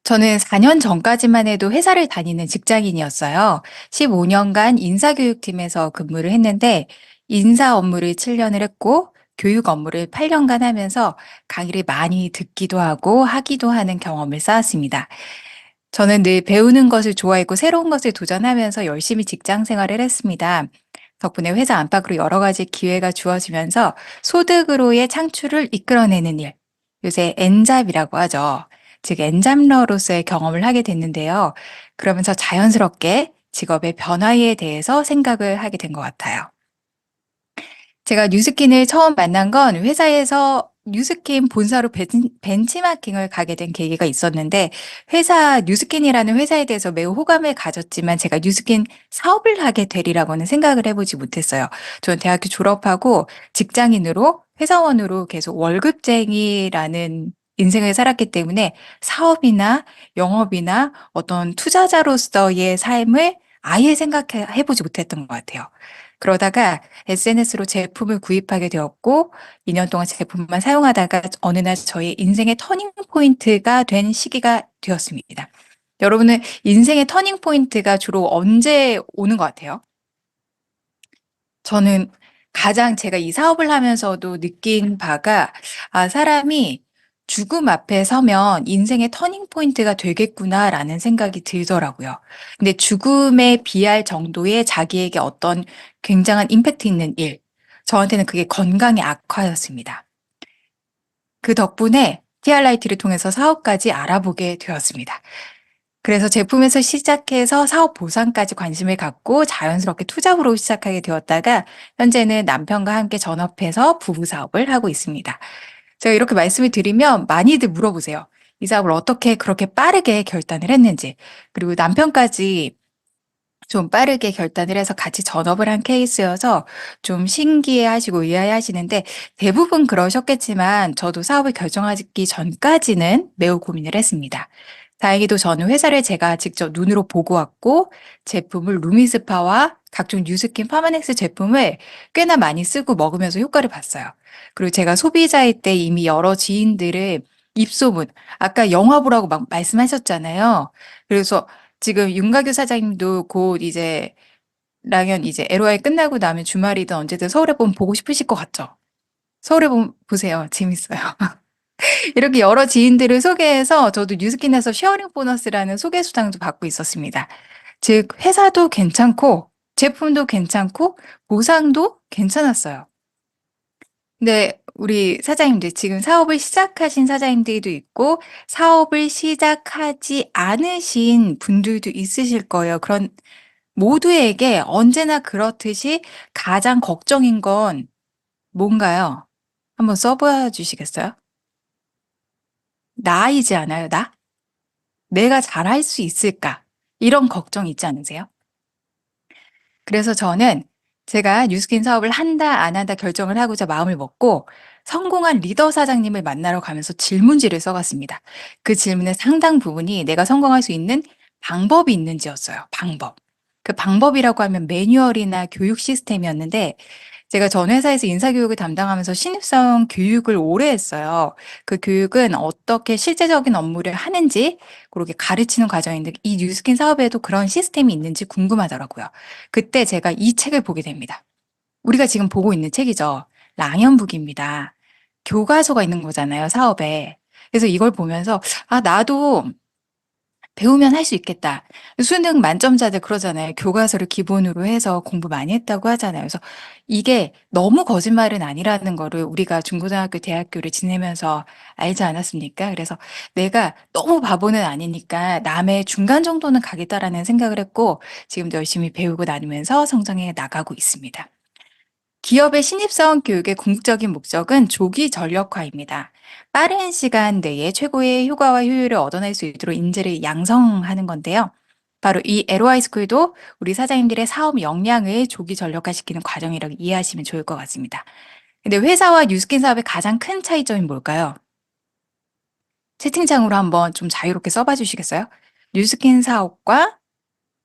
저는 4년 전까지만 해도 회사를 다니는 직장인이었어요. 15년간 인사교육팀에서 근무를 했는데, 인사 업무를 7년을 했고, 교육 업무를 8년간 하면서 강의를 많이 듣기도 하고 하기도 하는 경험을 쌓았습니다. 저는 늘 배우는 것을 좋아했고 새로운 것을 도전하면서 열심히 직장 생활을 했습니다. 덕분에 회사 안팎으로 여러 가지 기회가 주어지면서 소득으로의 창출을 이끌어내는 일, 요새 엔잡이라고 하죠. 즉 엔잡러로서의 경험을 하게 됐는데요. 그러면서 자연스럽게 직업의 변화에 대해서 생각을 하게 된 것 같아요. 제가 뉴스킨을 처음 만난 건 회사에서 뉴스킨 본사로 벤치마킹을 가게 된 계기가 있었는데, 회사 뉴스킨이라는 회사에 대해서 매우 호감을 가졌지만 제가 뉴스킨 사업을 하게 되리라고는 생각을 해보지 못했어요. 저는 대학교 졸업하고 직장인으로 회사원으로 계속 월급쟁이라는 인생을 살았기 때문에 사업이나 영업이나 어떤 투자자로서의 삶을 아예 생각해 보지 못했던 것 같아요. 그러다가 SNS로 제품을 구입하게 되었고, 2년 동안 제품만 사용하다가 어느 날 저의 인생의 터닝 포인트가 된 시기가 되었습니다. 여러분은 인생의 터닝 포인트가 주로 언제 오는 것 같아요? 저는 가장 제가 이 사업을 하면서도 느낀 바가, 사람이 죽음 앞에 서면 인생의 터닝 포인트가 되겠구나라는 생각이 들더라고요. 근데 죽음에 비할 정도의 자기에게 어떤 굉장한 임팩트 있는 일, 저한테는 그게 건강의 악화였습니다. 그 덕분에 TRIT를 통해서 사업까지 알아보게 되었습니다. 그래서 제품에서 시작해서 사업 보상까지 관심을 갖고 자연스럽게 투잡으로 시작하게 되었다가 현재는 남편과 함께 전업해서 부부 사업을 하고 있습니다. 제가 이렇게 말씀을 드리면 많이들 물어보세요. 이 사업을 어떻게 그렇게 빠르게 결단을 했는지, 그리고 남편까지 좀 빠르게 결단을 해서 같이 전업을 한 케이스여서 좀 신기해 하시고 의아해 하시는데, 대부분 그러셨겠지만 저도 사업을 결정하기 전까지는 매우 고민을 했습니다. 다행히도 저는 회사를 제가 직접 눈으로 보고 왔고, 제품을 루미스파와 각종 뉴스킨 파마넥스 제품을 꽤나 많이 쓰고 먹으면서 효과를 봤어요. 그리고 제가 소비자일 때 이미 여러 지인들의 입소문, 아까 영화 보라고 막 말씀하셨잖아요. 그래서 지금 윤가교 사장님도 곧 이제 랑연 이제 LOI 끝나고 나면 주말이든 언제든 서울에 보면 보고 싶으실 것 같죠? 서울에 보면 보세요. 재밌어요. 이렇게 여러 지인들을 소개해서 저도 뉴스킨에서 쉐어링 보너스라는 소개 수당도 받고 있었습니다. 즉, 회사도 괜찮고, 제품도 괜찮고, 보상도 괜찮았어요. 근데 우리 사장님들, 지금 사업을 시작하신 사장님들도 있고, 사업을 시작하지 않으신 분들도 있으실 거예요. 그런 모두에게 언제나 그렇듯이 가장 걱정인 건 뭔가요? 한번 써봐 주시겠어요? 나이지 않아요, 나? 내가 잘할 수 있을까? 이런 걱정 있지 않으세요? 그래서 저는 제가 뉴스킨 사업을 한다, 안 한다 결정을 하고자 마음을 먹고 성공한 리더 사장님을 만나러 가면서 질문지를 써갔습니다. 그 질문의 상당 부분이 내가 성공할 수 있는 방법이 있는지였어요. 방법. 그 방법이라고 하면 매뉴얼이나 교육 시스템이었는데 제가 전 회사에서 인사교육을 담당하면서 신입사원 교육을 오래 했어요. 그 교육은 어떻게 실제적인 업무를 하는지 그렇게 가르치는 과정인데 이 뉴스킨 사업에도 그런 시스템이 있는지 궁금하더라고요. 그때 제가 이 책을 보게 됩니다. 우리가 지금 보고 있는 책이죠. 랑연북입니다. 교과서가 있는 거잖아요, 사업에. 그래서 이걸 보면서 나도 배우면 할 수 있겠다. 수능 만점자들 그러잖아요. 교과서를 기본으로 해서 공부 많이 했다고 하잖아요. 그래서 이게 너무 거짓말은 아니라는 거를 우리가 중고등학교, 대학교를 지내면서 알지 않았습니까? 그래서 내가 너무 바보는 아니니까 남의 중간 정도는 가겠다라는 생각을 했고 지금도 열심히 배우고 나누면서 성장해 나가고 있습니다. 기업의 신입사원 교육의 궁극적인 목적은 조기 전력화입니다. 빠른 시간 내에 최고의 효과와 효율을 얻어낼 수 있도록 인재를 양성하는 건데요. 바로 이 LOI 스쿨도 우리 사장님들의 사업 역량을 조기 전력화시키는 과정이라고 이해하시면 좋을 것 같습니다. 근데 회사와 뉴스킨 사업의 가장 큰 차이점이 뭘까요? 채팅창으로 한번 좀 자유롭게 써봐 주시겠어요? 뉴스킨 사업과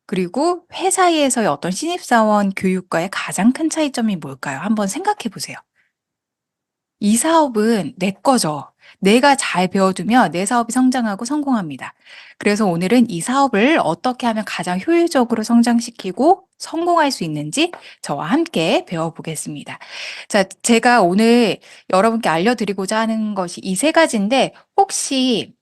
그리고 회사에서의 어떤 신입사원 교육과의 가장 큰 차이점이 뭘까요? 한번 생각해 보세요. 이 사업은 내 거죠. 내가 잘 배워두면 내 사업이 성장하고 성공합니다. 그래서 오늘은 이 사업을 어떻게 하면 가장 효율적으로 성장시키고 성공할 수 있는지 저와 함께 배워보겠습니다. 자, 제가 오늘 여러분께 알려드리고자 하는 것이 이 세 가지인데 혹시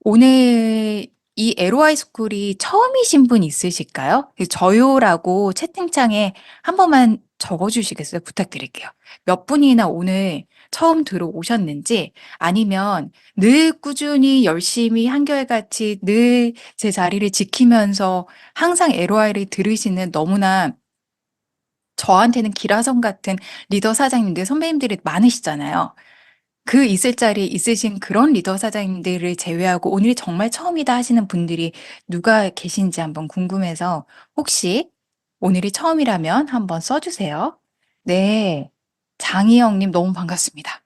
오늘 이 LOI 스쿨이 처음이신 분 있으실까요? 저요라고 채팅창에 한 번만 적어주시겠어요? 부탁드릴게요. 몇 분이나 오늘 처음 들어오셨는지 아니면 늘 꾸준히 열심히 한결같이 늘 제 자리를 지키면서 항상 LOI를 들으시는 너무나 저한테는 기라성 같은 리더 사장님들, 선배님들이 많으시잖아요. 그 있을 자리에 있으신 그런 리더 사장님들을 제외하고 오늘이 정말 처음이다 하시는 분들이 누가 계신지 한번 궁금해서 혹시 오늘이 처음이라면 한번 써주세요. 네. 장희영님 너무 반갑습니다.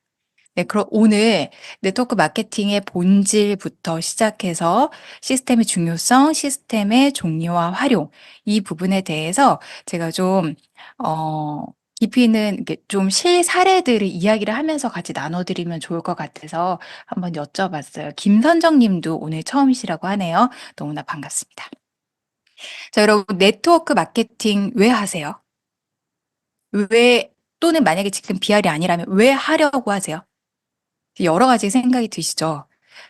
네, 그럼 오늘 네트워크 마케팅의 본질부터 시작해서 시스템의 중요성, 시스템의 종류와 활용, 이 부분에 대해서 제가 좀, 어, 깊이 있는 이렇게 좀 실사례들을 이야기를 하면서 같이 나눠드리면 좋을 것 같아서 한번 여쭤봤어요. 김선정 님도 오늘 처음이시라고 하네요. 너무나 반갑습니다. 자, 여러분, 네트워크 마케팅 왜 하세요? 왜, 또는 만약에 지금 BR이 아니라면 왜 하려고 하세요? 여러 가지 생각이 드시죠?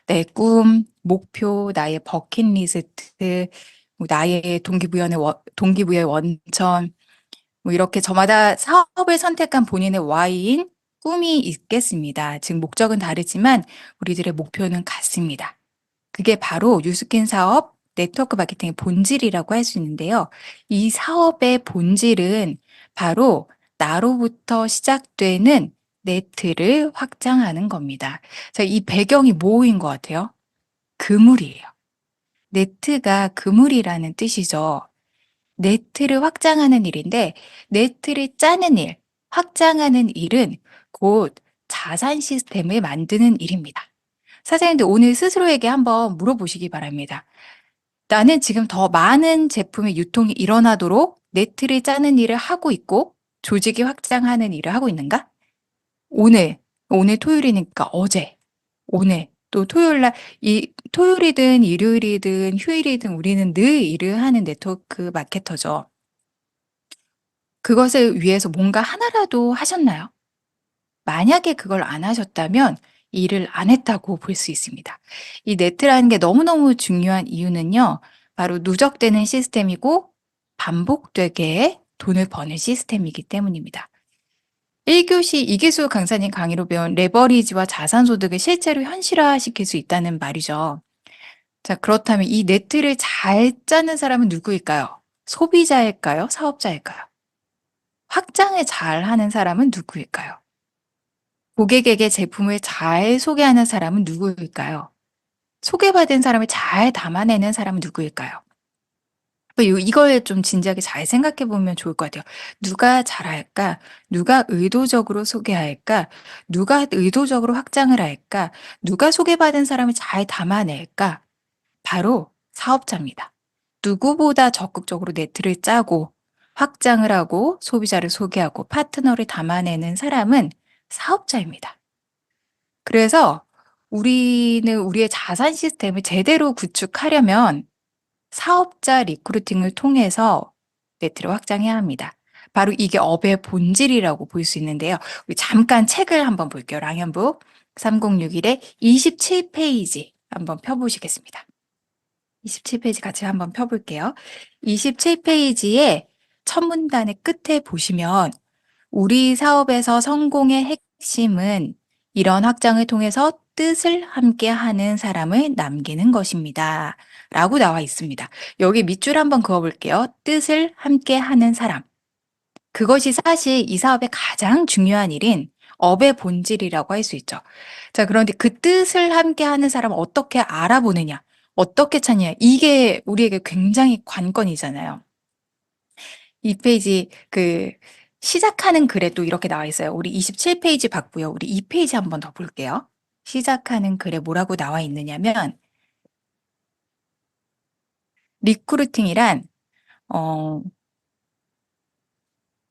내 꿈, 목표, 나의 버킷리스트, 뭐 나의 동기부여의 원천, 뭐 이렇게 저마다 사업을 선택한 본인의 Y인 꿈이 있겠습니다. 즉, 목적은 다르지만 우리들의 목표는 같습니다. 그게 바로 뉴스킨 사업, 네트워크 마케팅의 본질이라고 할 수 있는데요. 이 사업의 본질은 바로 나로부터 시작되는 네트를 확장하는 겁니다. 자, 이 배경이 뭐인 것 같아요? 그물이에요. 네트가 그물이라는 뜻이죠. 네트를 확장하는 일인데, 네트를 짜는 일, 확장하는 일은 곧 자산 시스템을 만드는 일입니다. 사장님들 오늘 스스로에게 한번 물어보시기 바랍니다. 나는 지금 더 많은 제품의 유통이 일어나도록 네트를 짜는 일을 하고 있고 조직이 확장하는 일을 하고 있는가? 오늘, 오늘 토요일이니까 어제, 오늘 또 토요일 날, 이 토요일이든 일요일이든 휴일이든 우리는 늘 일을 하는 네트워크 마케터죠. 그것을 위해서 뭔가 하나라도 하셨나요? 만약에 그걸 안 하셨다면 일을 안 했다고 볼 수 있습니다. 이 네트라는 게 너무너무 중요한 이유는요, 바로 누적되는 시스템이고 반복되게 돈을 버는 시스템이기 때문입니다. 1교시 이기수 강사님 강의로 배운 레버리지와 자산소득을 실제로 현실화시킬 수 있다는 말이죠. 자, 그렇다면 이 네트를 잘 짜는 사람은 누구일까요? 소비자일까요? 사업자일까요? 확장을 잘 하는 사람은 누구일까요? 고객에게 제품을 잘 소개하는 사람은 누구일까요? 소개받은 사람을 잘 담아내는 사람은 누구일까요? 이걸 좀 진지하게 잘 생각해 보면 좋을 것 같아요. 누가 잘할까? 누가 의도적으로 소개할까? 누가 의도적으로 확장을 할까? 누가 소개받은 사람을 잘 담아낼까? 바로 사업자입니다. 누구보다 적극적으로 네트를 짜고 확장을 하고 소비자를 소개하고 파트너를 담아내는 사람은 사업자입니다. 그래서 우리는 우리의 자산 시스템을 제대로 구축하려면 사업자 리크루팅을 통해서 네트를 확장해야 합니다. 바로 이게 업의 본질이라고 볼 수 있는데요. 우리 잠깐 책을 한번 볼게요. 랑현북 3061의 27페이지 한번 펴보시겠습니다. 27페이지 같이 한번 펴볼게요. 27페이지의 첫 문단의 끝에 보시면 우리 사업에서 성공의 핵심은 이런 확장을 통해서 뜻을 함께 하는 사람을 남기는 것입니다. 라고 나와 있습니다. 여기 밑줄 한번 그어볼게요. 뜻을 함께 하는 사람. 그것이 사실 이 사업의 가장 중요한 일인 업의 본질이라고 할 수 있죠. 자, 그런데 그 뜻을 함께 하는 사람을 어떻게 알아보느냐, 어떻게 찾느냐, 이게 우리에게 굉장히 관건이잖아요. 이 페이지 시작하는 글에 또 이렇게 나와 있어요. 우리 27페이지 봤고요. 우리 이 페이지 한번 더 볼게요. 시작하는 글에 뭐라고 나와 있느냐면 리크루팅이란 어,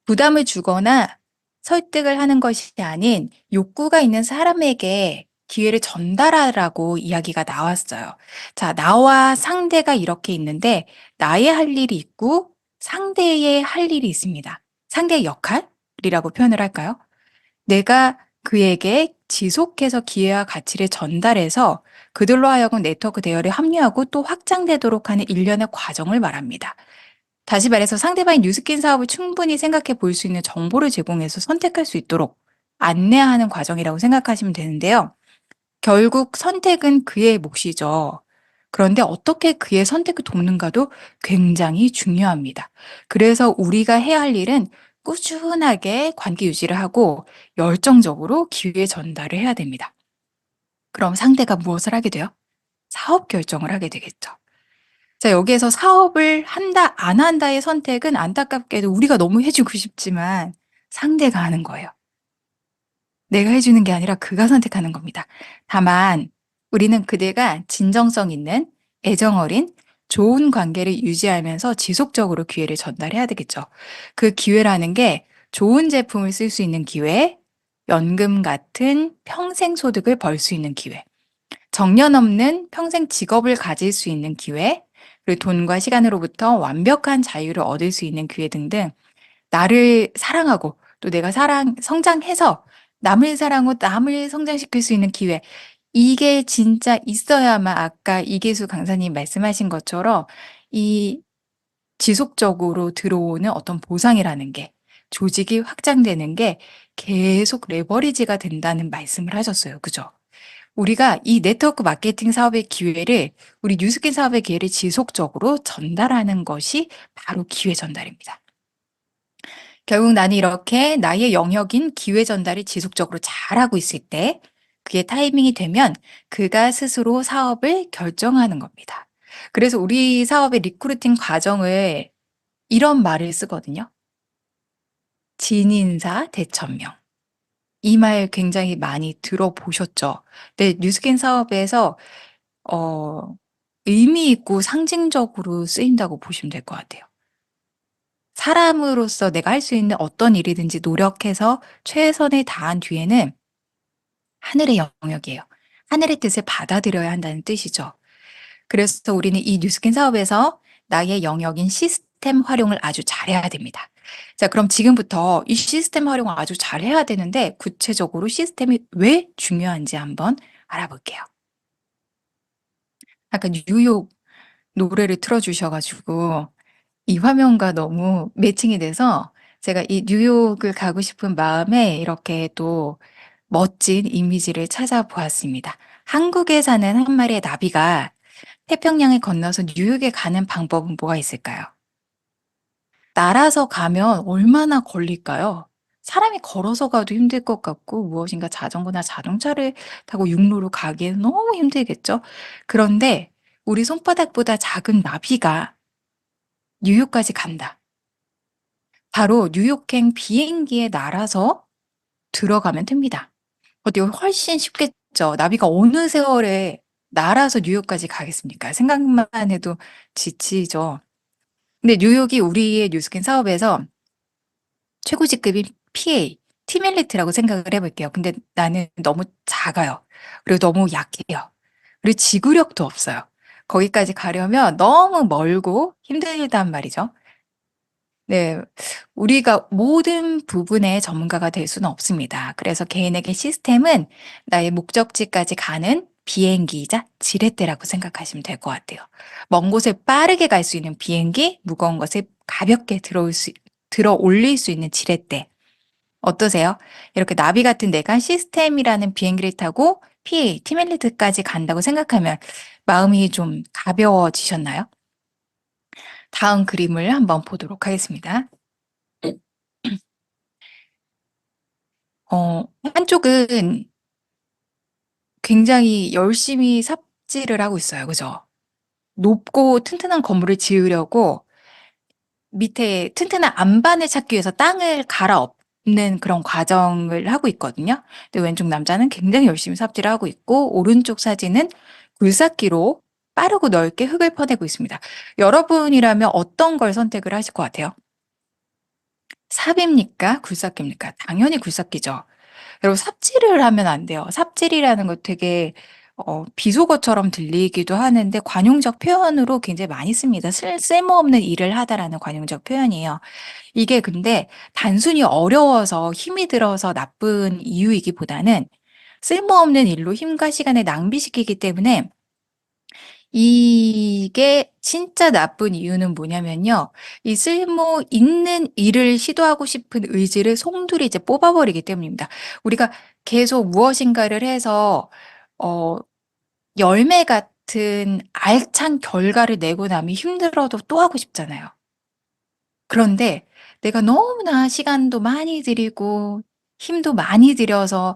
부담을 주거나 설득을 하는 것이 아닌 욕구가 있는 사람에게 기회를 전달하라고 이야기가 나왔어요. 자, 나와 상대가 이렇게 있는데 나의 할 일이 있고 상대의 할 일이 있습니다. 상대의 역할이라고 표현을 할까요? 내가 그에게 지속해서 기회와 가치를 전달해서 그들로 하여금 네트워크 대열에 합류하고 또 확장되도록 하는 일련의 과정을 말합니다. 다시 말해서 상대방의 뉴스킨 사업을 충분히 생각해 볼 수 있는 정보를 제공해서 선택할 수 있도록 안내하는 과정이라고 생각하시면 되는데요. 결국 선택은 그의 몫이죠. 그런데 어떻게 그의 선택을 돕는가도 굉장히 중요합니다. 그래서 우리가 해야 할 일은 꾸준하게 관계 유지를 하고 열정적으로 기회 전달을 해야 됩니다. 그럼 상대가 무엇을 하게 돼요? 사업 결정을 하게 되겠죠. 자, 여기에서 사업을 한다, 안 한다의 선택은 안타깝게도 우리가 너무 해주고 싶지만 상대가 하는 거예요. 내가 해주는 게 아니라 그가 선택하는 겁니다. 다만 우리는 그대가 진정성 있는 애정 어린 좋은 관계를 유지하면서 지속적으로 기회를 전달해야 되겠죠. 그 기회라는 게 좋은 제품을 쓸 수 있는 기회, 연금 같은 평생 소득을 벌 수 있는 기회, 정년 없는 평생 직업을 가질 수 있는 기회, 그리고 돈과 시간으로부터 완벽한 자유를 얻을 수 있는 기회 등등 나를 사랑하고 또 내가 성장해서 남을 사랑하고 남을 성장시킬 수 있는 기회. 이게 진짜 있어야만 아까 이계수 강사님 말씀하신 것처럼 이 지속적으로 들어오는 어떤 보상이라는 게 조직이 확장되는 게 계속 레버리지가 된다는 말씀을 하셨어요. 그죠? 우리가 이 네트워크 마케팅 사업의 기회를 우리 뉴스킨 사업의 기회를 지속적으로 전달하는 것이 바로 기회 전달입니다. 결국 나는 이렇게 나의 영역인 기회 전달을 지속적으로 잘하고 있을 때 그게 타이밍이 되면 그가 스스로 사업을 결정하는 겁니다. 그래서 우리 사업의 리크루팅 과정을 이런 말을 쓰거든요. 진인사 대천명. 이 말 굉장히 많이 들어보셨죠? 네, 뉴스킨 사업에서 어, 의미 있고 상징적으로 쓰인다고 보시면 될 것 같아요. 사람으로서 내가 할 수 있는 어떤 일이든지 노력해서 최선을 다한 뒤에는 하늘의 영역이에요. 하늘의 뜻을 받아들여야 한다는 뜻이죠. 그래서 우리는 이 뉴스킨 사업에서 나의 영역인 시스템 활용을 아주 잘해야 됩니다. 자, 그럼 지금부터 이 시스템 활용을 아주 잘해야 되는데 구체적으로 시스템이 왜 중요한지 한번 알아볼게요. 아까 뉴욕 노래를 틀어주셔가지고 이 화면과 너무 매칭이 돼서 제가 이 뉴욕을 가고 싶은 마음에 이렇게 또 멋진 이미지를 찾아보았습니다. 한국에 사는 한 마리의 나비가 태평양을 건너서 뉴욕에 가는 방법은 뭐가 있을까요? 날아서 가면 얼마나 걸릴까요? 사람이 걸어서 가도 힘들 것 같고 무엇인가 자전거나 자동차를 타고 육로로 가기에는 너무 힘들겠죠? 그런데 우리 손바닥보다 작은 나비가 뉴욕까지 간다. 바로 뉴욕행 비행기에 날아서 들어가면 됩니다. 어때요? 훨씬 쉽겠죠. 나비가 어느 세월에 날아서 뉴욕까지 가겠습니까? 생각만 해도 지치죠. 근데 뉴욕이 우리의 뉴스킨 사업에서 최고 직급인 PA, 팀 엘리트라고 생각을 해볼게요. 근데 나는 너무 작아요. 그리고 너무 약해요. 그리고 지구력도 없어요. 거기까지 가려면 너무 멀고 힘들단 말이죠. 네. 우리가 모든 부분의 전문가가 될 수는 없습니다. 그래서 개인에게 시스템은 나의 목적지까지 가는 비행기이자 지렛대라고 생각하시면 될 것 같아요. 먼 곳에 빠르게 갈 수 있는 비행기, 무거운 것을 가볍게 들어 올릴 수 있는 지렛대. 어떠세요? 이렇게 나비 같은 내가 시스템이라는 비행기를 타고 PA, 팀엘리트까지 간다고 생각하면 마음이 좀 가벼워지셨나요? 다음 그림을 한번 보도록 하겠습니다. 한쪽은 굉장히 열심히 삽질을 하고 있어요. 그죠? 높고 튼튼한 건물을 지으려고 밑에 튼튼한 안반을 찾기 위해서 땅을 갈아엎는 그런 과정을 하고 있거든요. 근데 왼쪽 남자는 굉장히 열심히 삽질을 하고 있고, 오른쪽 사진은 굴삭기로 빠르고 넓게 흙을 퍼내고 있습니다. 여러분이라면 어떤 걸 선택을 하실 것 같아요? 삽입니까? 굴삭기입니까? 당연히 굴삭기죠. 그리고 삽질을 하면 안 돼요. 삽질이라는 거 되게 비속어처럼 들리기도 하는데 관용적 표현으로 굉장히 많이 씁니다. 쓸모없는 일을 하다라는 관용적 표현이에요. 이게 근데 단순히 어려워서 힘이 들어서 나쁜 이유이기보다는 쓸모없는 일로 힘과 시간을 낭비시키기 때문에 이게 진짜 나쁜 이유는 뭐냐면요. 이 쓸모 있는 일을 시도하고 싶은 의지를 송두리 이제 뽑아버리기 때문입니다. 우리가 계속 무엇인가를 해서 어 열매 같은 알찬 결과를 내고 나면 힘들어도 또 하고 싶잖아요. 그런데 내가 너무나 시간도 많이 들이고 힘도 많이 들여서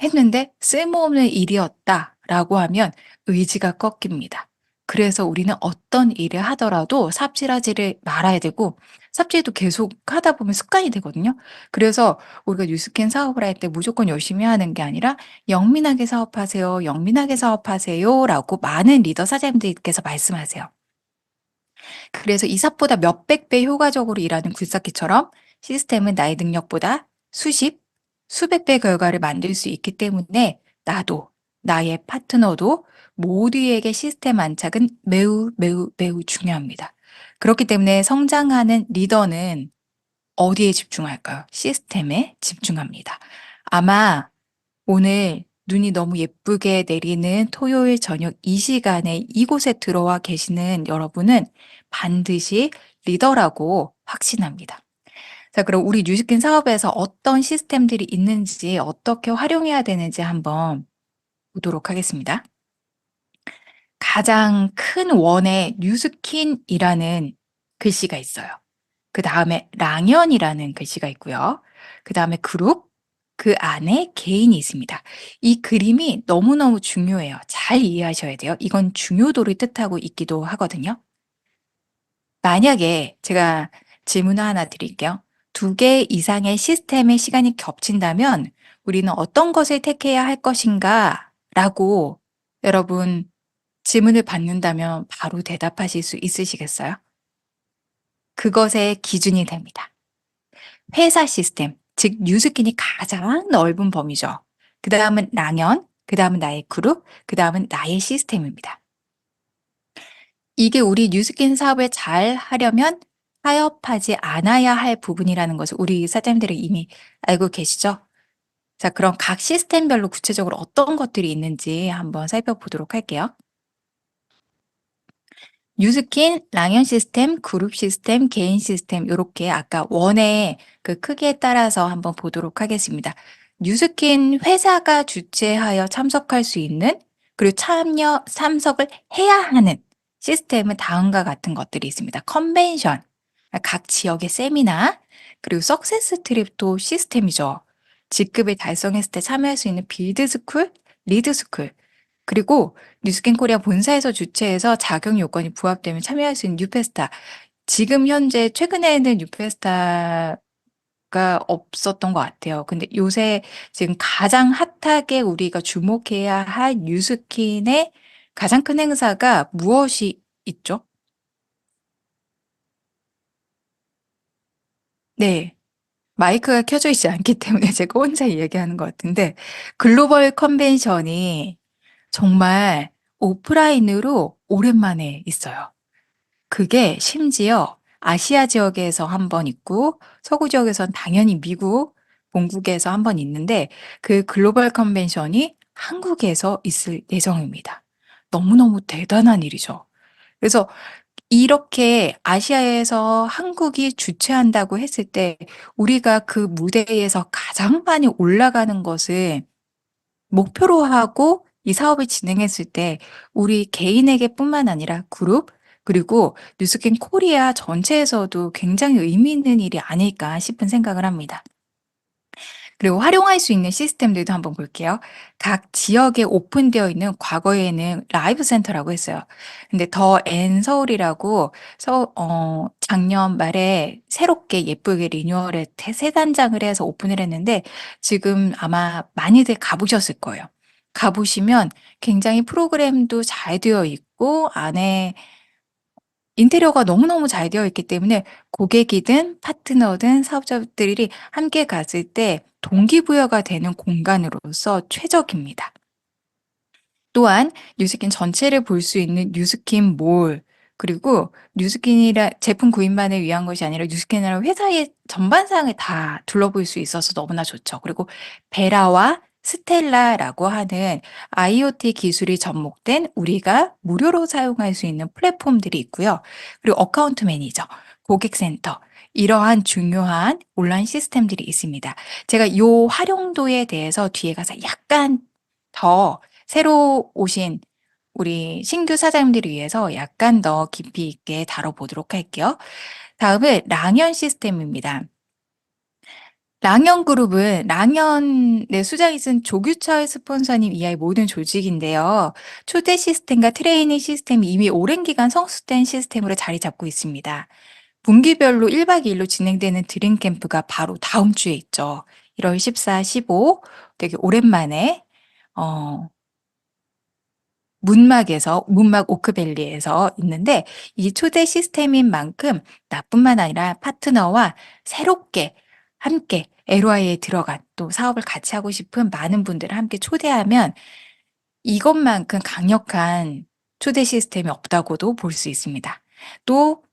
했는데 '쓸모없는 일이었다.'라고 하면 의지가 꺾입니다. 그래서 우리는 어떤 일을 하더라도 삽질하지를 말아야 되고 삽질도 계속 하다 보면 습관이 되거든요. 그래서 우리가 뉴스캔 사업을 할 때 무조건 열심히 하는 게 아니라 "영민하게 사업하세요. 영민하게 사업하세요."라고 많은 리더 사장님들께서 말씀하세요. 그래서 이삽보다 몇백 배 효과적으로 일하는 굴삭기처럼 시스템은 나의 능력보다 수십, 수백 배 결과를 만들 수 있기 때문에 나도, 나의 파트너도 모두에게 시스템 안착은 매우, 매우, 매우 중요합니다. 그렇기 때문에 성장하는 리더는 어디에 집중할까요? 시스템에 집중합니다. 아마 오늘 눈이 너무 예쁘게 내리는 토요일 저녁 이 시간에 이곳에 들어와 계시는 여러분은 반드시 리더라고 확신합니다. 자, 그럼 우리 뉴스킨 사업에서 어떤 시스템들이 있는지 어떻게 활용해야 되는지 한번 보도록 하겠습니다. 가장 큰 원에 뉴스킨이라는 글씨가 있어요. 그 다음에 랑연이라는 글씨가 있고요. 그 다음에 그룹, 그 안에 개인이 있습니다. 이 그림이 너무너무 중요해요. 잘 이해하셔야 돼요. 이건 중요도를 뜻하고 있기도 하거든요. 만약에 제가 질문 하나 드릴게요. 두 개 이상의 시스템의 시간이 겹친다면 우리는 어떤 것을 택해야 할 것인가? 라고 여러분 질문을 받는다면 바로 대답하실 수 있으시겠어요? 그것의 기준이 됩니다. 회사 시스템, 즉 뉴스킨이 가장 넓은 범위죠. 그다음은 랑연, 그다음은 나의 그룹, 그다음은 나의 시스템입니다. 이게 우리 뉴스킨 사업을 잘 하려면 타협하지 않아야 할 부분이라는 것을 우리 사장님들이 이미 알고 계시죠? 자, 그럼 각 시스템별로 구체적으로 어떤 것들이 있는지 한번 살펴보도록 할게요. 뉴스킨, 랑연 시스템, 그룹 시스템, 개인 시스템 요렇게 아까 원의 그 크기에 따라서 한번 보도록 하겠습니다. 뉴스킨 회사가 주최하여 참석할 수 있는 그리고 참석을 해야 하는 시스템은 다음과 같은 것들이 있습니다. 컨벤션, 각 지역의 세미나, 그리고 석세스 트립도 시스템이죠. 직급을 달성했을 때 참여할 수 있는 빌드 스쿨, 리드 스쿨, 그리고 뉴스킨 코리아 본사에서 주최해서 자격 요건이 부합되면 참여할 수 있는 뉴페스타. 지금 현재 최근에는 뉴페스타가 없었던 것 같아요. 근데 요새 지금 가장 핫하게 우리가 주목해야 할 뉴스킨의 가장 큰 행사가 무엇이 있죠? 네. 마이크가 켜져 있지 않기 때문에 제가 혼자 얘기하는 것 같은데 글로벌 컨벤션이 정말 오프라인으로 오랜만에 있어요. 그게 심지어 아시아 지역에서 한 번 있고 서구 지역에선 당연히 미국 본국에서 한 번 있는데 그 글로벌 컨벤션이 한국에서 있을 예정입니다. 너무너무 대단한 일이죠. 그래서 이렇게 아시아에서 한국이 주최한다고 했을 때 우리가 그 무대에서 가장 많이 올라가는 것을 목표로 하고 이 사업을 진행했을 때 우리 개인에게뿐만 아니라 그룹 그리고 뉴스킨 코리아 전체에서도 굉장히 의미 있는 일이 아닐까 싶은 생각을 합니다. 그리고 활용할 수 있는 시스템들도 한번 볼게요. 각 지역에 오픈되어 있는 과거에는 라이브 센터라고 했어요. 근데 더 앤 서울이라고 작년 말에 새롭게 예쁘게 리뉴얼을 새 단장을 해서 오픈을 했는데 지금 아마 많이들 가보셨을 거예요. 가보시면 굉장히 프로그램도 잘 되어 있고 안에 인테리어가 너무너무 잘 되어 있기 때문에 고객이든 파트너든 사업자들이 함께 갔을 때 동기부여가 되는 공간으로서 최적입니다. 또한 뉴스킨 전체를 볼 수 있는 뉴스킨 몰, 그리고 뉴스킨이라 제품 구입만을 위한 것이 아니라 뉴스킨이라는 회사의 전반상을 다 둘러볼 수 있어서 너무나 좋죠. 그리고 베라와 스텔라라고 하는 IoT 기술이 접목된 우리가 무료로 사용할 수 있는 플랫폼들이 있고요. 그리고 어카운트 매니저, 고객센터, 이러한 중요한 온라인 시스템들이 있습니다. 제가 요 활용도에 대해서 뒤에 가서 약간 더 새로 오신 우리 신규 사장님들을 위해서 약간 더 깊이 있게 다뤄보도록 할게요. 다음은 랑연 시스템입니다. 랑연 그룹은 랑연의 수장이 쓴 조규철 스폰서님 이하의 모든 조직인데요. 초대 시스템과 트레이닝 시스템이 이미 오랜 기간 성숙된 시스템으로 자리 잡고 있습니다. 분기별로 1박 2일로 진행되는 드림 캠프가 바로 다음 주에 있죠. 1월 14, 15 되게 오랜만에 어, 문막 오크밸리에서 있는데 이 초대 시스템인 만큼 나뿐만 아니라 파트너와 새롭게 함께 LOI에 들어간 또 사업을 같이 하고 싶은 많은 분들을 함께 초대하면 이것만큼 강력한 초대 시스템이 없다고도 볼 수 있습니다. 또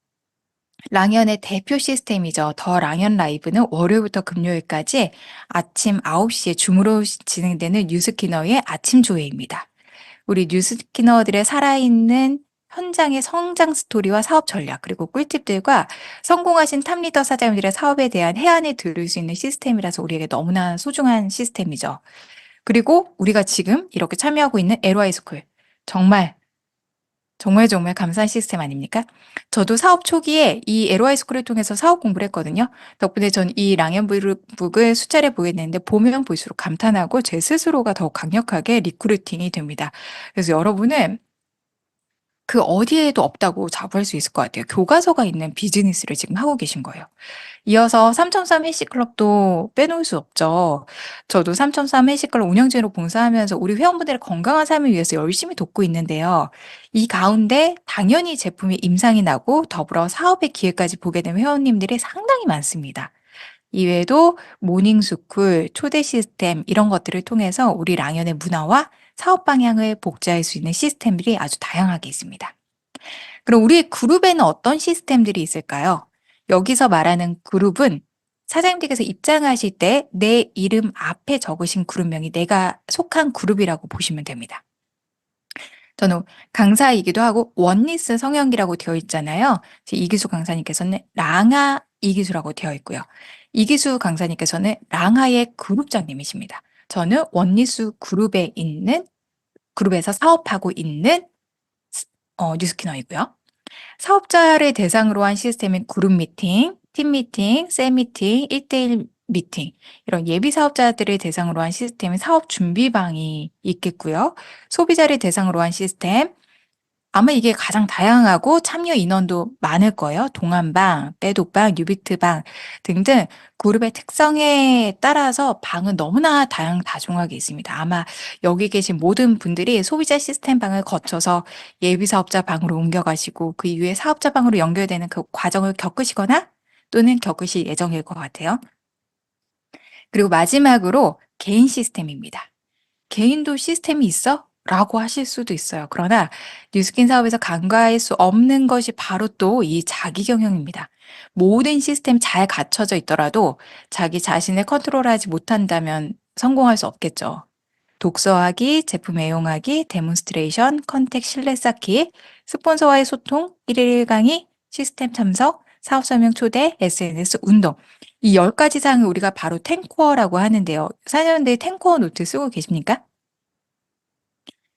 랑연의 대표 시스템이죠. 더 랑연 라이브는 월요일부터 금요일까지 아침 9시에 줌으로 진행되는 뉴스키너의 아침 조회입니다. 우리 뉴스키너들의 살아있는 현장의 성장 스토리와 사업 전략, 그리고 꿀팁들과 성공하신 탑리더 사장님들의 사업에 대한 해안을 들을 수 있는 시스템이라서 우리에게 너무나 소중한 시스템이죠. 그리고 우리가 지금 이렇게 참여하고 있는 LY 스쿨. 정말 정말 감사한 시스템 아닙니까? 저도 사업 초기에 이 LY 스쿨을 통해서 사업 공부를 했거든요. 덕분에 전 이 랑앤북을 수차례 보게 됐는데 보면 볼수록 감탄하고 제 스스로가 더 강력하게 리크루팅이 됩니다. 그래서 여러분은 그 어디에도 없다고 자부할 수 있을 것 같아요. 교과서가 있는 비즈니스를 지금 하고 계신 거예요. 이어서 3.3 헬스클럽도 빼놓을 수 없죠. 저도 3.3 헬스클럽 운영진으로 봉사하면서 우리 회원분들의 건강한 삶을 위해서 열심히 돕고 있는데요. 이 가운데 당연히 제품이 임상이 나고 더불어 사업의 기회까지 보게 된 회원님들이 상당히 많습니다. 이외에도 모닝스쿨, 초대 시스템 이런 것들을 통해서 우리 랑연의 문화와 사업 방향을 복제할 수 있는 시스템들이 아주 다양하게 있습니다. 그럼 우리 그룹에는 어떤 시스템들이 있을까요? 여기서 말하는 그룹은 사장님께서 입장하실 때 내 이름 앞에 적으신 그룹명이 내가 속한 그룹이라고 보시면 됩니다. 저는 강사이기도 하고 원리스 성형이라고 되어 있잖아요. 이기수 강사님께서는 랑하 이기수라고 되어 있고요. 이기수 강사님께서는 랑하의 그룹장님이십니다. 저는 원리스 그룹에서 사업하고 있는 뉴스키너이고요. 사업자를 대상으로 한 시스템인 그룹 미팅, 팀 미팅, 셀 미팅, 1대1 미팅, 이런 예비 사업자들을 대상으로 한 시스템인 사업 준비방이 있겠고요. 소비자를 대상으로 한 시스템, 아마 이게 가장 다양하고 참여 인원도 많을 거예요. 동안방, 빼독방, 뉴비트방 등등 그룹의 특성에 따라서 방은 너무나 다중하게 있습니다. 아마 여기 계신 모든 분들이 소비자 시스템 방을 거쳐서 예비 사업자 방으로 옮겨가시고 그 이후에 사업자 방으로 연결되는 그 과정을 겪으시거나 또는 겪으실 예정일 것 같아요. 그리고 마지막으로 개인 시스템입니다. 개인도 시스템이 있어? 라고 하실 수도 있어요. 그러나 뉴스킨 사업에서 간과할 수 없는 것이 바로 또 이 자기 경영입니다. 모든 시스템 잘 갖춰져 있더라도 자기 자신을 컨트롤하지 못한다면 성공할 수 없겠죠. 독서하기, 제품 애용하기, 데몬스트레이션, 컨택 신뢰 쌓기, 스폰서와의 소통, 1일 강의, 시스템 참석, 사업 설명 초대, SNS 운동. 이 10가지 사항을 우리가 바로 탱코어라고 하는데요. 사장님들 탱코어 노트 쓰고 계십니까?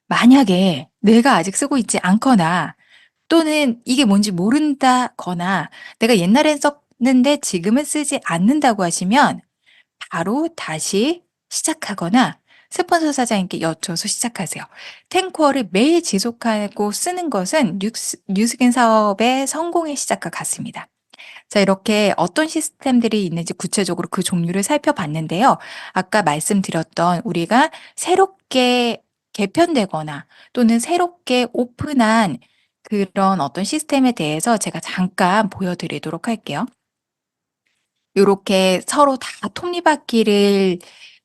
만약에 내가 아직 쓰고 있지 않거나 또는 이게 뭔지 모른다거나 내가 옛날엔 썼는데 지금은 쓰지 않는다고 하시면 바로 다시 시작하거나 스폰서 사장님께 여쭤서 시작하세요. 탱코어를 매일 지속하고 쓰는 것은 뉴스겐 사업의 성공의 시작과 같습니다. 자, 이렇게 어떤 시스템들이 있는지 구체적으로 그 종류를 살펴봤는데요. 아까 말씀드렸던 우리가 새롭게 개편되거나 또는 새롭게 오픈한 그런 어떤 시스템에 대해서 제가 잠깐 보여드리도록 할게요. 요렇게 서로 다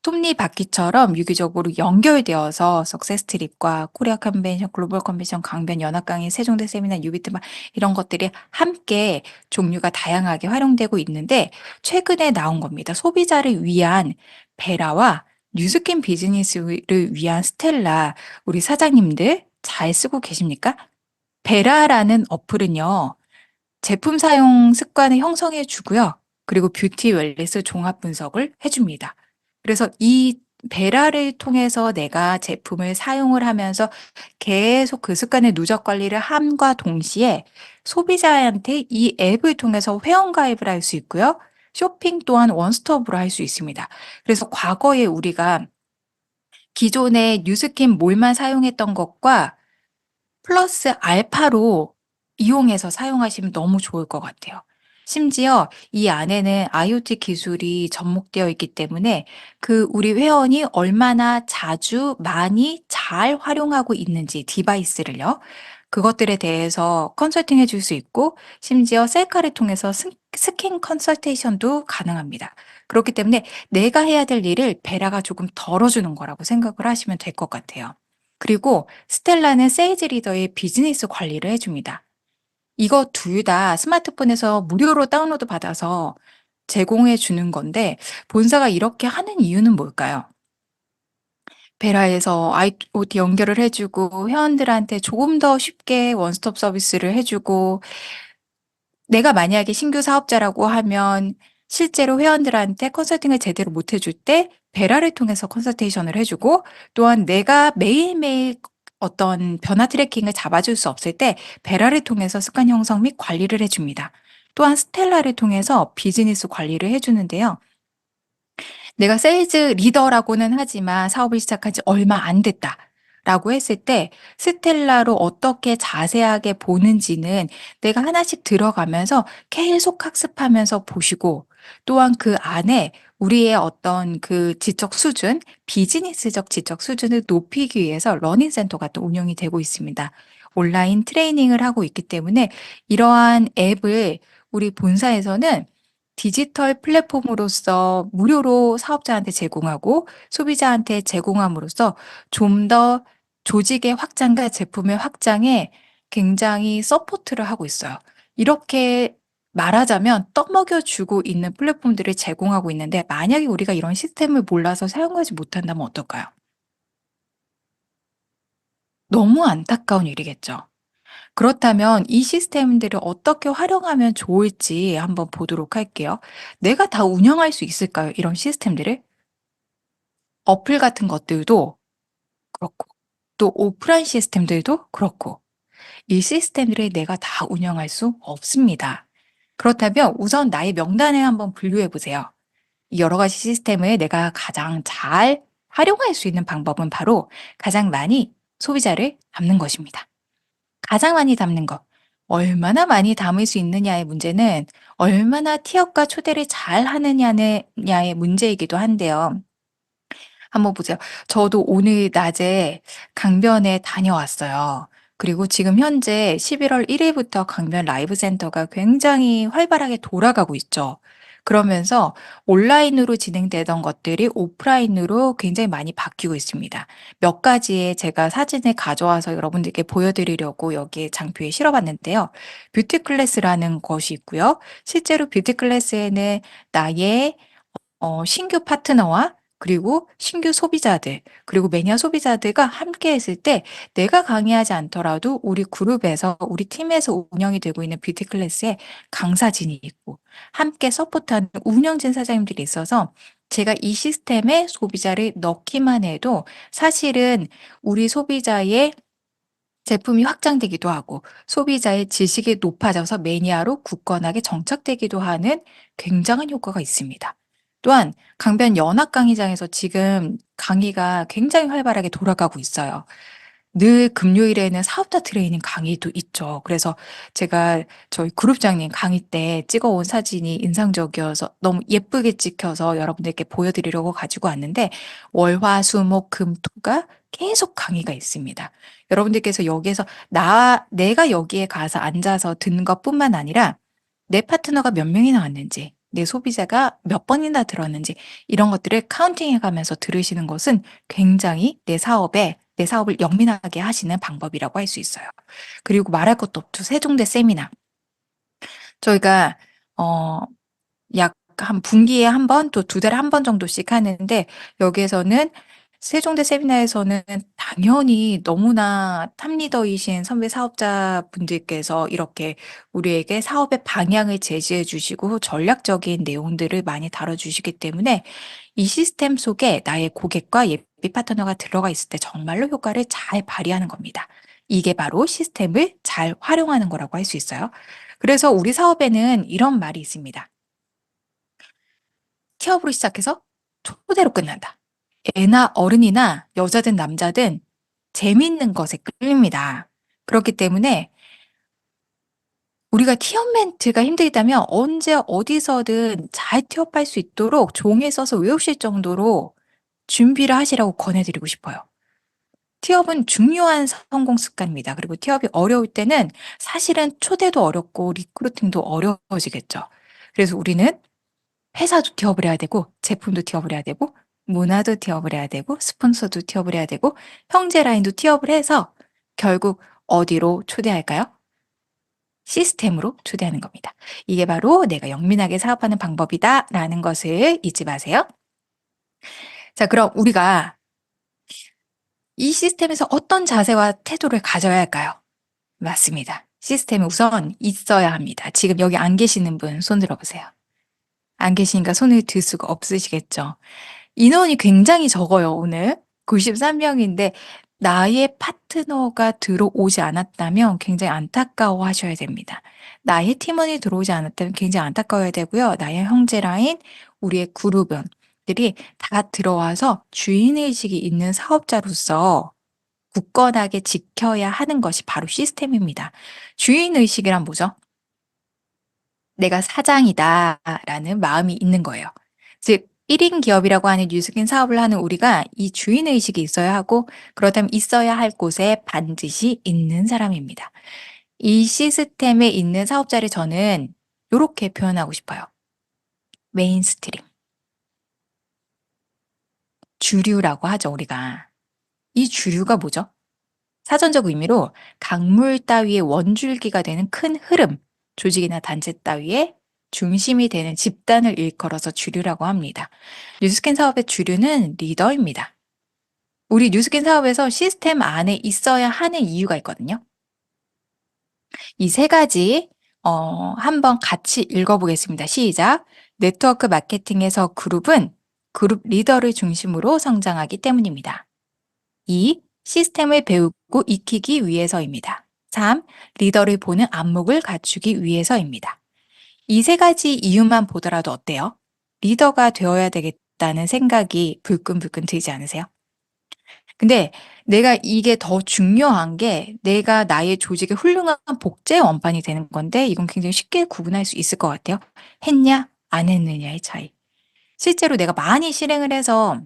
톱니바퀴처럼 유기적으로 연결되어서 석세스 트립과 코리아 컨벤션, 글로벌 컨벤션, 강변, 연합 강의, 세종대 세미나, 유비트 막 이런 것들이 함께 종류가 다양하게 활용되고 있는데 최근에 나온 겁니다. 소비자를 위한 베라와 뉴스킨 비즈니스를 위한 스텔라. 우리 사장님들 잘 쓰고 계십니까? 베라라는 어플은요. 제품 사용 습관을 형성해 주고요. 그리고 뷰티 웰니스 종합 분석을 해 줍니다. 그래서 이 베라를 통해서 내가 제품을 사용을 하면서 계속 그 습관의 누적 관리를 함과 동시에 소비자한테 이 앱을 통해서 회원 가입을 할 수 있고요. 쇼핑 또한 원스톱으로 할 수 있습니다. 그래서 과거에 우리가 기존의 뉴스킨 몰만 사용했던 것과 플러스 알파로 이용해서 사용하시면 너무 좋을 것 같아요. 심지어 이 안에는 IoT 기술이 접목되어 있기 때문에 그 우리 회원이 얼마나 자주 많이 잘 활용하고 있는지 디바이스를요. 그것들에 대해서 컨설팅해 줄 수 있고 심지어 셀카를 통해서 스킨 컨설테이션도 가능합니다. 그렇기 때문에 내가 해야 될 일을 베라가 조금 덜어주는 거라고 생각을 하시면 될 것 같아요. 그리고 스텔라는 세일즈 리더의 비즈니스 관리를 해줍니다. 이거 둘 다 스마트폰에서 무료로 다운로드 받아서 제공해 주는 건데 본사가 이렇게 하는 이유는 뭘까요? 베라에서 IoT 연결을 해주고 회원들한테 조금 더 쉽게 원스톱 서비스를 해주고 내가 만약에 신규 사업자라고 하면 실제로 회원들한테 컨설팅을 제대로 못 해줄 때 베라를 통해서 컨설테이션을 해주고 또한 내가 매일매일 어떤 변화 트래킹을 잡아줄 수 없을 때 베라를 통해서 습관 형성 및 관리를 해줍니다. 또한 스텔라를 통해서 비즈니스 관리를 해주는데요. 내가 세일즈 리더라고는 하지만 사업을 시작한 지 얼마 안 됐다라고 했을 때 스텔라로 어떻게 자세하게 보는지는 내가 하나씩 들어가면서 계속 학습하면서 보시고 또한 그 안에 우리의 어떤 그 지적 수준, 비즈니스적 지적 수준을 높이기 위해서 러닝 센터가 또 운영이 되고 있습니다. 온라인 트레이닝을 하고 있기 때문에 이러한 앱을 우리 본사에서는 디지털 플랫폼으로서 무료로 사업자한테 제공하고 소비자한테 제공함으로써 좀 더 조직의 확장과 제품의 확장에 굉장히 서포트를 하고 있어요. 이렇게 말하자면 떠먹여 주고 있는 플랫폼들을 제공하고 있는데 만약에 우리가 이런 시스템을 몰라서 사용하지 못한다면 어떨까요? 너무 안타까운 일이겠죠. 그렇다면 이 시스템들을 어떻게 활용하면 좋을지 한번 보도록 할게요. 내가 다 운영할 수 있을까요? 이런 시스템들을? 어플 같은 것들도 그렇고, 또 오프라인 시스템들도 그렇고, 이 시스템들을 내가 다 운영할 수 없습니다. 그렇다면 우선 나의 명단에 한번 분류해 보세요. 이 여러 가지 시스템을 내가 가장 잘 활용할 수 있는 방법은 바로 가장 많이 소비자를 담는 것입니다. 가장 많이 담는 것. 얼마나 많이 담을 수 있느냐의 문제는 얼마나 티업과 초대를 잘 하느냐의 문제이기도 한데요. 한번 보세요. 저도 오늘 낮에 강변에 다녀왔어요. 그리고 지금 현재 11월 1일부터 강변 라이브 센터가 굉장히 활발하게 돌아가고 있죠. 그러면서 온라인으로 진행되던 것들이 오프라인으로 굉장히 많이 바뀌고 있습니다. 몇 가지의 제가 사진을 가져와서 여러분들께 보여드리려고 여기에 장표에 실어봤는데요. 뷰티 클래스라는 것이 있고요. 실제로 뷰티 클래스에는 나의 신규 파트너와 그리고 신규 소비자들, 그리고 매니아 소비자들과 함께 했을 때 내가 강의하지 않더라도 우리 그룹에서, 우리 팀에서 운영이 되고 있는 뷰티 클래스에 강사진이 있고 함께 서포트하는 운영진 사장님들이 있어서 제가 이 시스템에 소비자를 넣기만 해도 사실은 우리 소비자의 제품이 확장되기도 하고 소비자의 지식이 높아져서 매니아로 굳건하게 정착되기도 하는 굉장한 효과가 있습니다. 또한 강변 연합 강의장에서 지금 강의가 굉장히 활발하게 돌아가고 있어요. 늘 금요일에는 사업자 트레이닝 강의도 있죠. 그래서 제가 저희 그룹장님 강의 때 찍어온 사진이 인상적이어서 너무 예쁘게 찍혀서 여러분들께 보여드리려고 가지고 왔는데 월화수목금토가 계속 강의가 있습니다. 여러분들께서 여기에서 내가 여기에 가서 앉아서 듣는 것뿐만 아니라 내 파트너가 몇 명이나 왔는지 내 소비자가 몇 번이나 들었는지 이런 것들을 카운팅해 가면서 들으시는 것은 굉장히 내 사업을 영민하게 하시는 방법이라고 할 수 있어요. 그리고 말할 것도 없죠. 세종대 세미나. 저희가 어 약 한 분기에 한 번 또 두 달에 한 번 정도씩 하는데 여기에서는 세종대 세미나에서는 당연히 너무나 탑리더이신 선배 사업자분들께서 이렇게 우리에게 사업의 방향을 제시해 주시고 전략적인 내용들을 많이 다뤄 주시기 때문에 이 시스템 속에 나의 고객과 예비 파트너가 들어가 있을 때 정말로 효과를 잘 발휘하는 겁니다. 이게 바로 시스템을 잘 활용하는 거라고 할 수 있어요. 그래서 우리 사업에는 이런 말이 있습니다. 티업으로 시작해서 초대로 끝난다. 애나 어른이나 여자든 남자든 재미있는 것에 끌립니다. 그렇기 때문에 우리가 티업 멘트가 힘들다면 언제 어디서든 잘 티업할 수 있도록 종이에 써서 외우실 정도로 준비를 하시라고 권해드리고 싶어요. 티업은 중요한 성공 습관입니다. 그리고 티업이 어려울 때는 사실은 초대도 어렵고 리크루팅도 어려워지겠죠. 그래서 우리는 회사도 티업을 해야 되고 제품도 티업을 해야 되고 문화도 티업을 해야 되고 스폰서도 티업을 해야 되고 형제 라인도 티업을 해서 결국 어디로 초대할까요? 시스템으로 초대하는 겁니다. 이게 바로 내가 영민하게 사업하는 방법이다라는 것을 잊지 마세요. 자, 그럼 우리가 이 시스템에서 어떤 자세와 태도를 가져야 할까요? 맞습니다. 시스템이 우선 있어야 합니다. 지금 여기 안 계시는 분 손 들어보세요. 안 계시니까 손을 들 수가 없으시겠죠. 인원이 굉장히 적어요, 오늘. 93명인데 나의 파트너가 들어오지 않았다면 굉장히 안타까워 하셔야 됩니다. 나의 팀원이 들어오지 않았다면 굉장히 안타까워야 되고요. 나의 형제라인, 우리의 그룹원들이 다 들어와서 주인의식이 있는 사업자로서 굳건하게 지켜야 하는 것이 바로 시스템입니다. 주인의식이란 뭐죠? 내가 사장이다라는 마음이 있는 거예요. 즉, 1인 기업이라고 하는 뉴스킨 사업을 하는 우리가 이 주인의식이 있어야 하고, 그렇다면 있어야 할 곳에 반드시 있는 사람입니다. 이 시스템에 있는 사업자를 저는 이렇게 표현하고 싶어요. 메인스트림. 주류라고 하죠, 우리가. 이 주류가 뭐죠? 사전적 의미로 강물 따위의 원줄기가 되는 큰 흐름, 조직이나 단체 따위의 중심이 되는 집단을 일컬어서 주류라고 합니다. 뉴스캔 사업의 주류는 리더입니다. 우리 뉴스캔 사업에서 시스템 안에 있어야 하는 이유가 있거든요. 이 세 가지 한번 같이 읽어보겠습니다. 시작. 네트워크 마케팅에서 그룹은 그룹 리더를 중심으로 성장하기 때문입니다. 2. 시스템을 배우고 익히기 위해서입니다. 3. 리더를 보는 안목을 갖추기 위해서입니다. 이 세 가지 이유만 보더라도 어때요? 리더가 되어야 되겠다는 생각이 불끈불끈 들지 않으세요? 근데 내가 이게 더 중요한 게 내가 나의 조직의 훌륭한 복제 원판이 되는 건데 이건 굉장히 쉽게 구분할 수 있을 것 같아요. 했냐, 안 했느냐의 차이. 실제로 내가 많이 실행을 해서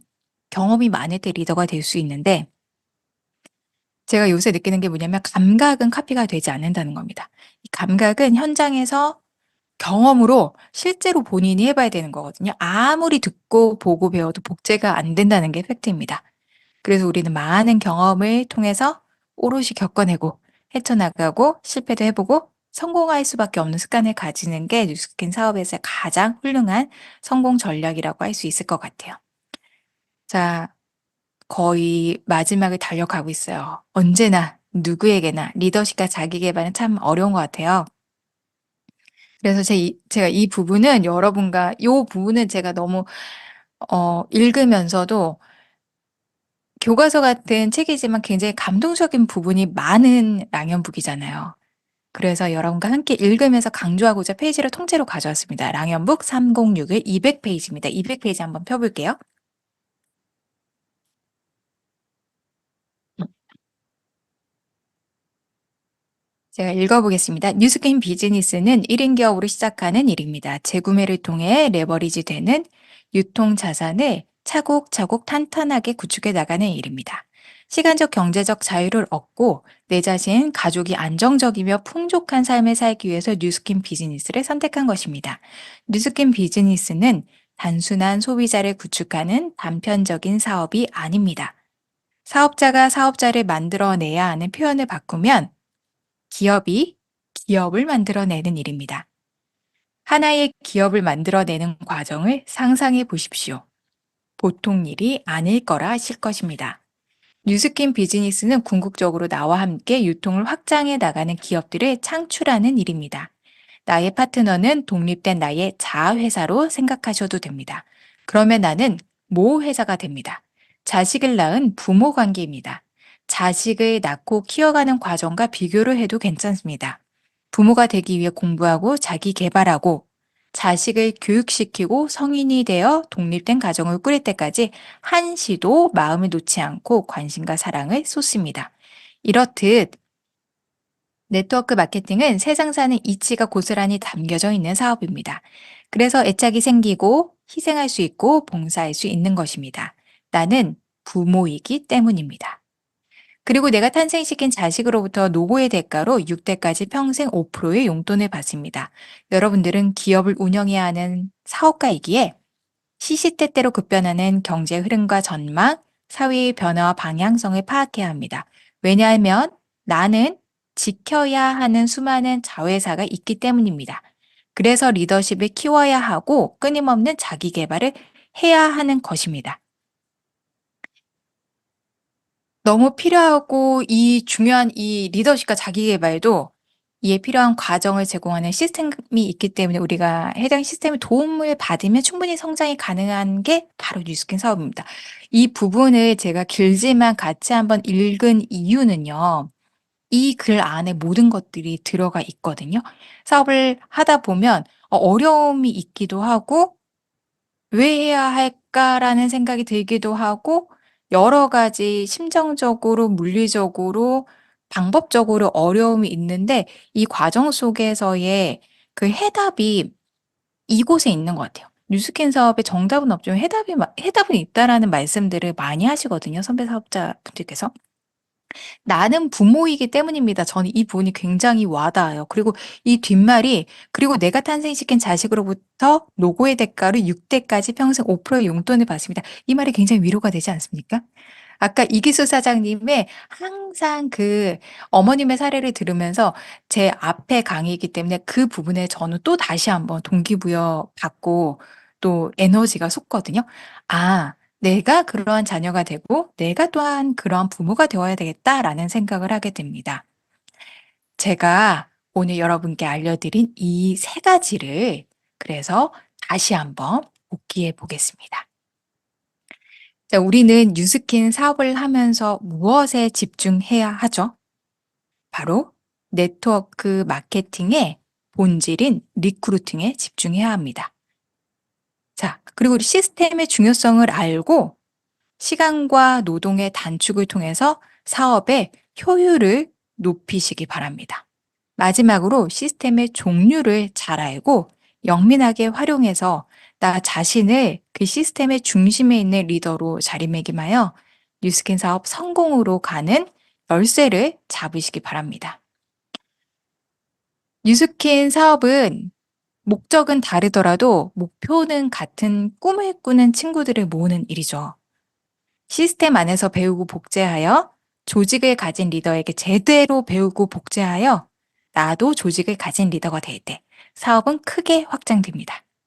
경험이 많을 때 리더가 될 수 있는데 제가 요새 느끼는 게 뭐냐면 감각은 카피가 되지 않는다는 겁니다. 이 감각은 현장에서 경험으로 실제로 본인이 해봐야 되는 거거든요. 아무리 듣고 보고 배워도 복제가 안 된다는 게 팩트입니다. 그래서 우리는 많은 경험을 통해서 오롯이 겪어내고 헤쳐나가고 실패도 해보고 성공할 수밖에 없는 습관을 가지는 게 뉴스킨 사업에서 가장 훌륭한 성공 전략이라고 할 수 있을 것 같아요. 자, 거의 마지막을 달려가고 있어요. 언제나 누구에게나 리더십과 자기 개발은 참 어려운 것 같아요. 그래서 제가 이 부분은 여러분과 이 부분은 제가 너무 읽으면서도 교과서 같은 책이지만 굉장히 감동적인 부분이 많은 랑연북이잖아요. 그래서 여러분과 함께 읽으면서 강조하고자 페이지를 통째로 가져왔습니다. 랑연북 3061 200페이지입니다. 200페이지 한번 펴볼게요. 제가 읽어보겠습니다. 뉴스게임 비즈니스는 1인 기업으로 시작하는 일입니다. 재구매를 통해 레버리지 되는 유통 자산을 차곡차곡 탄탄하게 구축해 나가는 일입니다. 시간적 경제적 자유를 얻고 내 자신, 가족이 안정적이며 풍족한 삶을 살기 위해서 뉴스킨 비즈니스를 선택한 것입니다. 뉴스킨 비즈니스는 단순한 소비자를 구축하는 단편적인 사업이 아닙니다. 사업자가 사업자를 만들어내야 하는 표현을 바꾸면 기업이 기업을 만들어내는 일입니다. 하나의 기업을 만들어내는 과정을 상상해 보십시오. 보통 일이 아닐 거라 하실 것입니다. 뉴스킨 비즈니스는 궁극적으로 나와 함께 유통을 확장해 나가는 기업들을 창출하는 일입니다. 나의 파트너는 독립된 나의 자아회사로 생각하셔도 됩니다. 그러면 나는 모 회사가 됩니다. 자식을 낳은 부모 관계입니다. 자식을 낳고 키워가는 과정과 비교를 해도 괜찮습니다. 부모가 되기 위해 공부하고 자기 개발하고 자식을 교육시키고 성인이 되어 독립된 가정을 꾸릴 때까지 한시도 마음을 놓지 않고 관심과 사랑을 쏟습니다. 이렇듯 네트워크 마케팅은 세상 사는 이치가 고스란히 담겨져 있는 사업입니다. 그래서 애착이 생기고 희생할 수 있고 봉사할 수 있는 것입니다. 나는 부모이기 때문입니다. 그리고 내가 탄생시킨 자식으로부터 노고의 대가로 6대까지 평생 5%의 용돈을 받습니다. 여러분들은 기업을 운영해야 하는 사업가이기에 시시때때로 급변하는 경제 흐름과 전망, 사회의 변화와 방향성을 파악해야 합니다. 왜냐하면 나는 지켜야 하는 수많은 자회사가 있기 때문입니다. 그래서 리더십을 키워야 하고 끊임없는 자기 개발을 해야 하는 것입니다. 너무 필요하고 이 중요한 이 리더십과 자기 개발도 이에 필요한 과정을 제공하는 시스템이 있기 때문에 우리가 해당 시스템의 도움을 받으면 충분히 성장이 가능한 게 바로 뉴스킨 사업입니다. 이 부분을 제가 길지만 같이 한번 읽은 이유는요. 이 글 안에 모든 것들이 들어가 있거든요. 사업을 하다 보면 어려움이 있기도 하고 '왜 해야 할까?'라는 생각이 들기도 하고 여러 가지 심정적으로 물리적으로 방법적으로 어려움이 있는데 이 과정 속에서의 그 해답이 이곳에 있는 것 같아요. 뉴스킨 사업의 정답은 없지만 해답은 있다라는 말씀들을 많이 하시거든요, 선배 사업자분들께서. 나는 부모이기 때문입니다. 저는 이 부분이 굉장히 와닿아요. 그리고 이 뒷말이 "그리고 내가 탄생시킨 자식으로부터 노고의 대가로 6대까지 평생 5%의 용돈을 받습니다." 이 말이 굉장히 위로가 되지 않습니까? 아까 이기수 사장님의 항상 그 어머님의 사례를 들으면서 제 앞에 강의이기 때문에 그 부분에 저는 또 다시 한번 동기부여 받고 또 에너지가 솟거든요. '아 내가 그러한 자녀가 되고 내가 또한 그러한 부모가 되어야 되겠다.'라는 생각을 하게 됩니다. 제가 오늘 여러분께 알려드린 이 세 가지를 그래서 다시 한번 복기해 보겠습니다. 자, 우리는 뉴스킨 사업을 하면서 무엇에 집중해야 하죠? 바로 네트워크 마케팅의 본질인 리크루팅에 집중해야 합니다. 자, 그리고 우리 시스템의 중요성을 알고 시간과 노동의 단축을 통해서 사업의 효율을 높이시기 바랍니다. 마지막으로 시스템의 종류를 잘 알고 영민하게 활용해서 나 자신을 그 시스템의 중심에 있는 리더로 자리매김하여 뉴스킨 사업 성공으로 가는 열쇠를 잡으시기 바랍니다. 뉴스킨 사업은 목적은 다르더라도 목표는 같은 꿈을 꾸는 친구들을 모으는 일이죠. 시스템 안에서 배우고 복제하여 조직을 가진 리더에게 제대로 배우고 복제하여 나도 조직을 가진 리더가 될 때 사업은 크게 확장됩니다.